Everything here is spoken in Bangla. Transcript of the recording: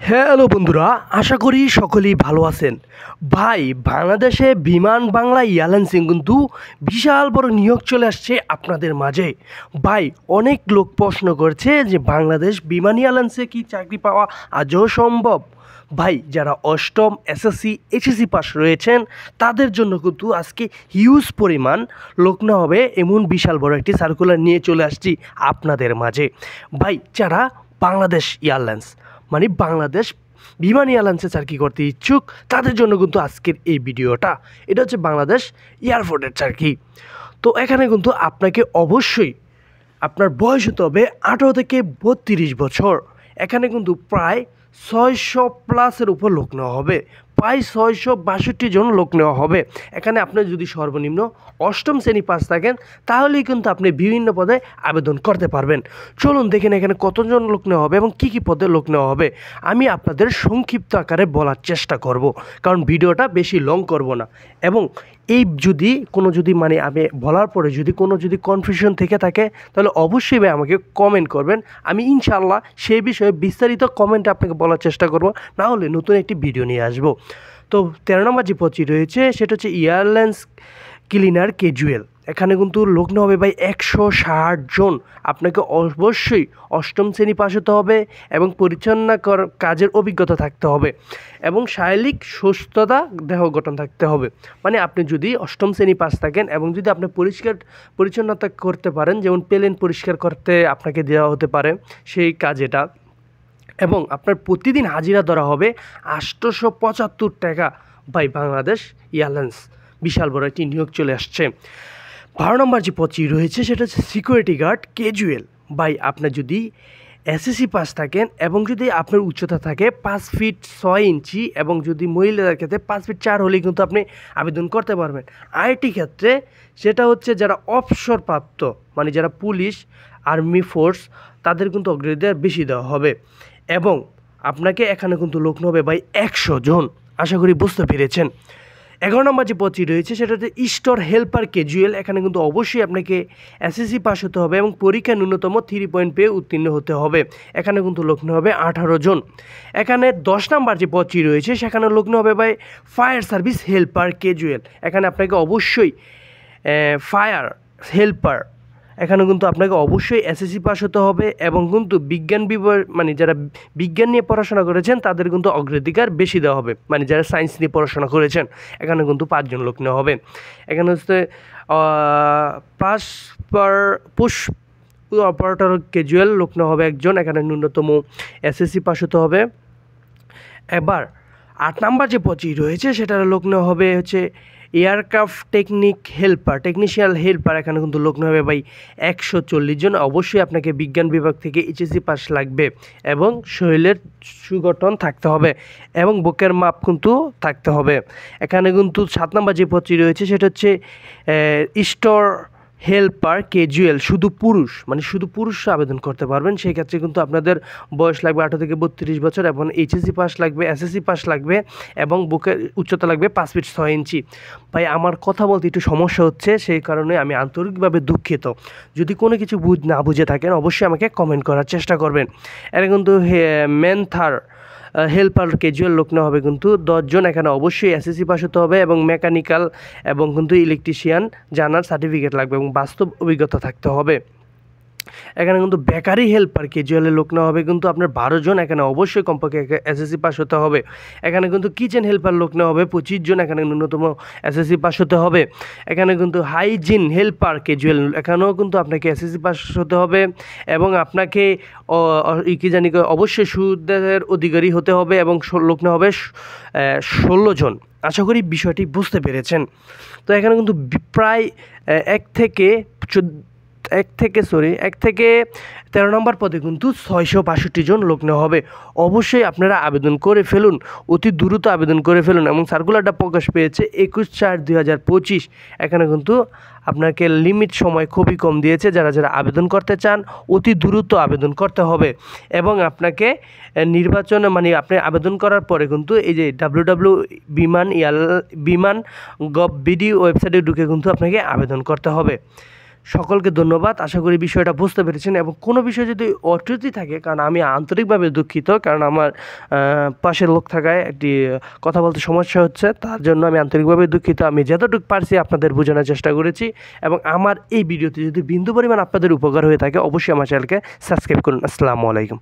হ্যালো বন্ধুরা, আশা করি সকলেই ভালো আছেন। ভাই, বাংলাদেশে বিমান বাংলা এয়ারলাইন্সে কিন্তু বিশাল বড় নিয়োগ চলে আসছে আপনাদের মাঝে। ভাই, অনেক লোক প্রশ্ন করছে যে বাংলাদেশ বিমান এয়ারলাইন্সে কি চাকরি পাওয়া আজও সম্ভব? ভাই, যারা অষ্টম এসএসসি এইচএসসি পাস রয়েছেন তাদের জন্য কিন্তু আজকে হিউজ পরিমাণ লোক নেওয়া হবে এমন বিশাল বড় একটি সার্কুলার নিয়ে চলে আসছি আপনাদের মাঝে। ভাই, যারা বাংলাদেশ এয়ারলাইন্স মানে বাংলাদেশ বিমান এয়ারলাইন্সে চাকরি করতে ইচ্ছুক তাদের জন্য কিন্তু আজকের এই ভিডিওটা। এটা হচ্ছে বাংলাদেশ এয়ারপোর্টের চাকরি। তো এখানে কিন্তু আপনাকে অবশ্যই আপনার বয়স হতে হবে 18 থেকে 32 বছর। এখানে কিন্তু প্রায় 600 প্লাসের উপর লোক নেওয়া হবে, প্রায় 662 জন লোক নেওয়া হবে। এখানে আপনি যদি সর্বনিম্ন অষ্টম শ্রেণী পাস থাকেন তাহলেই কিন্তু আপনি বিভিন্ন পদে আবেদন করতে পারবেন। চলুন দেখেন এখানে কতজন লোক নেওয়া হবে এবং কী কী পদে লোক নেওয়া হবে। আমি আপনাদের সংক্ষিপ্ত আকারে বলার চেষ্টা করব, কারণ ভিডিওটা বেশি লং করব না। এবং এই যদি আমি বলার পরে যদি কনফিউশন থেকে থাকে তাহলে অবশ্যই ভাই আমাকে কমেন্ট করবেন। আমি ইনশাআল্লাহ সেই বিষয়ে বিস্তারিত কমেন্টে আপনাকে বলার চেষ্টা করব, না হলে নতুন একটি ভিডিও নিয়ে আসবো। তো 13 নম্বর যে পদটি রয়েছে সেটা হচ্ছে এয়ারলাইন্স ক্লিনার ক্যাজুয়াল। এখানে কিন্তু লোক নেওয়া হবে ভাই 160 জন। আপনাকে অবশ্যই অষ্টম শ্রেণী পাস হতে হবে এবং পরিচ্ছন্ন কাজের অভিজ্ঞতা থাকতে হবে এবং শারীরিক সুস্থতা দেহ গঠন থাকতে হবে। মানে আপনি যদি অষ্টম শ্রেণী পাস থাকেন এবং যদি আপনি পরিচ্ছন্নতা করতে পারেন, যেমন প্লেন পরিষ্কার করতে আপনাকে দেওয়া হতে পারে সেই কাজ এটা। এবং আপনার প্রতিদিন হাজিরা ধরা হবে 875 টাকা। ভাই, বাংলাদেশ এয়ারলাইন্স বিশাল বড় একটি নিয়োগ চলে আসছে। 12 নম্বর যে পদটি রয়েছে সেটা হচ্ছে সিকিউরিটি গার্ড ক্যাজুয়াল। ভাই, আপনার যদি এসএসসি পাস থাকেন এবং যদি আপনার উচ্চতা থাকে 5 ফিট 6 ইঞ্চি এবং যদি মহিলাদের ক্ষেত্রে 5 ফিট 4 হলেই কিন্তু আপনি আবেদন করতে পারবেন। আইটি ক্ষেত্রে সেটা হচ্ছে যারা অবসরপ্রাপ্ত, মানে যারা পুলিশ আর্মি ফোর্স, তাদের কিন্তু অগ্রাধিকার বেশি দেওয়া হবে। এবং আপনাকে এখানে কিন্তু লোক নেওয়া হবে ভাই 100 জন। আশা করি বুঝতে পেরেছেন। 11 নম্বর যে পদটি রয়েছে সেটা হচ্ছে স্টোর হেল্পার ক্যাজুয়াল। এখানে কিন্তু অবশ্যই আপনাকে এসএসসি পাস হতে হবে এবং পরীক্ষায় ন্যূনতম 3 পয়েন্ট পেয়ে উত্তীর্ণ হতে হবে। এখানে কিন্তু লোক নেওয়া হবে 18 জন। এখানে 10 নম্বর যে পদটি রয়েছে সেখানে লোক নেওয়া হবে ভাই ফায়ার সার্ভিস হেল্পার ক্যাজুয়াল। এখানে আপনাকে অবশ্যই ফায়ার হেল্পার, এখানে কিন্তু আপনাকে অবশ্যই এসএসসি পাস হতে হবে এবং কিন্তু বিজ্ঞান বিভাগ, মানে যারা বিজ্ঞান নিয়ে পড়াশোনা করেছেন তাদের কিন্তু অগ্রাধিকার বেশি দেওয়া হবে। মানে যারা সায়েন্স নিয়ে পড়াশোনা করেছেন এখানে কিন্তু 5 জন লোক নেওয়া হবে। এখানে হচ্ছে পাস পার পুশ অপারেটর ক্যাজুয়াল লোক নেওয়া হবে 1 জন। এখানে ন্যূনতম এসএসসি পাস হতে হবে। এবার 8 নাম্বার যে পদটি রয়েছে সেটার লোক নেওয়া হবে হচ্ছে এয়ারক্রাফট টেকনিশিয়ান হেল্পার। এখানে কিন্তু লোক নেওয়া হবে ভাই 140 জন। অবশ্যই আপনাকে বিজ্ঞান বিভাগ থেকে এইচএসসি পাস লাগবে এবং শরীরের সুগঠন থাকতে হবে এবং বুকের মাপ কিন্তু থাকতে হবে। এখানে কিন্তু 7 নম্বর যে পদটি রয়েছে সেটা হচ্ছে স্টোর হেল্পার ক্যাজুয়াল। শুধু পুরুষ আবেদন করতে পারবেন। সেই ক্ষেত্রে কিন্তু আপনাদের বয়স লাগবে 18 থেকে 32 বছর এবং এইচএসসি পাস লাগবে, এসএসসি পাস লাগবে এবং বুকের উচ্চতা লাগবে 5 ফিট 6 ইঞ্চি। ভাই, আমার কথা বলতে একটু সমস্যা হচ্ছে, সেই কারণে আমি আন্তরিকভাবে দুঃখিত। যদি কোনো কিছু না বুঝে থাকেন অবশ্যই আমাকে কমেন্ট করার চেষ্টা করবেন। এটা কিন্তু মেনথার হেল্পার ক্যাজুয়াল লোক নেওয়া হবে কিন্তু 10 জন। এখানে অবশ্যই এসএসসি পাস হতে হবে এবং মেকানিক্যাল এবং কিন্তু ইলেকট্রিশিয়ান জানার সার্টিফিকেট লাগবে এবং বাস্তব অভিজ্ঞতা থাকতে হবে। এখানে কিন্তু বেকারি হেল্পার ক্যাজুয়ালের লোক নেওয়া হবে কিন্তু আপনার 12 জন। এখানে অবশ্যই কমপক্ষে এসএসসি পাস হতে হবে। এখানে কিন্তু কিচেন হেল্পার লোক নেওয়া হবে 25 জন। এখানে ন্যূনতম এসএসসি পাস হতে হবে। এখানে কিন্তু হাইজিন হেল্পার ক্যাজুয়াল, এখানেও কিন্তু আপনাকে এসএসসি পাস হতে হবে এবং আপনাকে অবশ্যই সুদের অধিকারী হতে হবে এবং লোক নেওয়া হবে 16 জন। আশা করি বিষয়টি বুঝতে পেরেছেন। তো এখানে কিন্তু প্রায় 1 থেকে 13 নম্বর পদে কিন্তু 662 জন লোক নেওয়া হবে। অবশ্যই আপনারা আবেদন করে ফেলুন, অতি দ্রুত আবেদন করে ফেলুন। এবং সার্কুলারটা প্রকাশ পেয়েছে 21/4/2025। এখানে কিন্তু আপনাকে লিমিট সময় খুবই কম দিয়েছে। যারা আবেদন করতে চান অতি দ্রুত আবেদন করতে হবে এবং আপনাকে আপনি আবেদন করার পরে কিন্তু এই যে www.biman.gov.bd ওয়েবসাইটে ঢুকে কিন্তু আপনাকে আবেদন করতে হবে। সকলকে ধন্যবাদ। আশা করি বিষয়টা বুঝতে পেরেছেন এবং কোনো বিষয় যদি অত্রুটি থাকে, কারণ আমি আন্তরিকভাবে দুঃখিত, কারণ আমার পাশের লোক থাকায় একটি কথা বলতে সমস্যা হচ্ছে, তার জন্য আমি আন্তরিকভাবে দুঃখিত। আমি যতটুকু পারছি আপনাদের বোঝানোর চেষ্টা করেছি এবং আমার এই ভিডিওতে যদি বিন্দু পরিমাণ আপনাদের উপকার হয়ে থাকে অবশ্যই আমার চ্যানেলকে সাবস্ক্রাইব করুন। আসসালামু আলাইকুম।